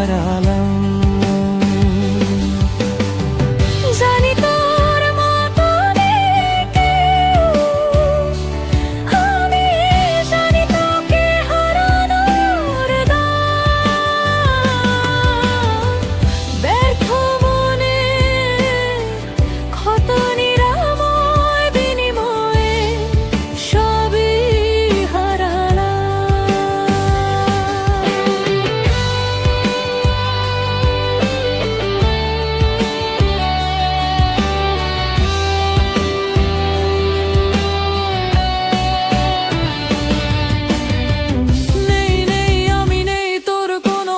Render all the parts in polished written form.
হারালাম। জানি তোর মতো নেই কেউ, আমি জানি তোকে হারানোর দাম। ব্যর্থ মনে ক্ষত নিরাময় বিনিময়ে সবই হারালাম। নেই নেই আমি নেই তোর কোনো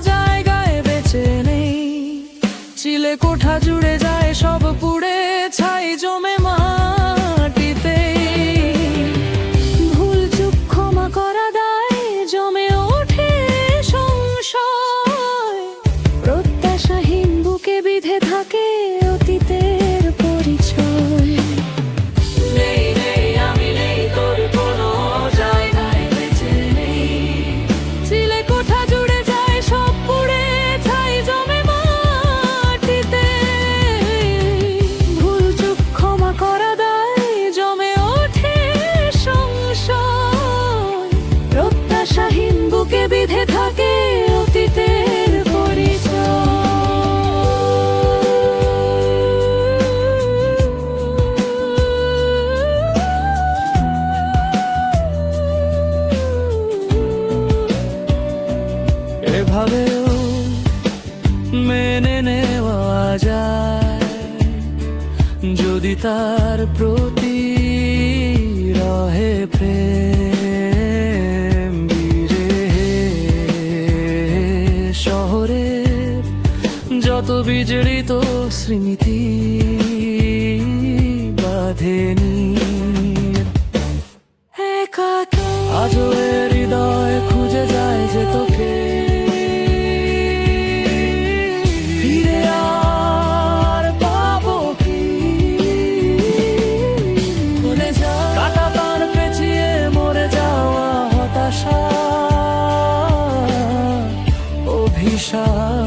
জায়গায় বেঁচে নেই। চিলে কোঠা জুড়ে যায় সব পুড়ে ছাই জমে মাটিতে। ভুল চুপ ক্ষমা করা দায় জমে ওঠে সংশয়। প্রত্যাশাহীন বুকে বিধে থাকে অতীতের পরিচয়। নেই নেই আমি নেই তোর কোনো জায়গায় বেঁচে নেই। চিলে কোঠা জুড়ে যায় সব পুড়ে ছাই জমে মাটিতে। ভুল চুপ ক্ষমা করা দায় জমে ওঠে সংশয়। প্রত্যাশাহীন বুকে বিধে থাকে অতীতের পরিচয়। এভাবেও মেনে নেওয়া যায় যদি তার প্রতি রহে প্রেম। বিরে শহরের যত বিজড়িত স্মৃতি বাঁধেনি একাকী আজও এ হৃদয় খুঁজে যায় যে তোকে। ফিরে আর পাবো কি? ভুলে যা কাটা তার পেঁচিয়ে মরে যাওয়া হতাশা অভিশাপ।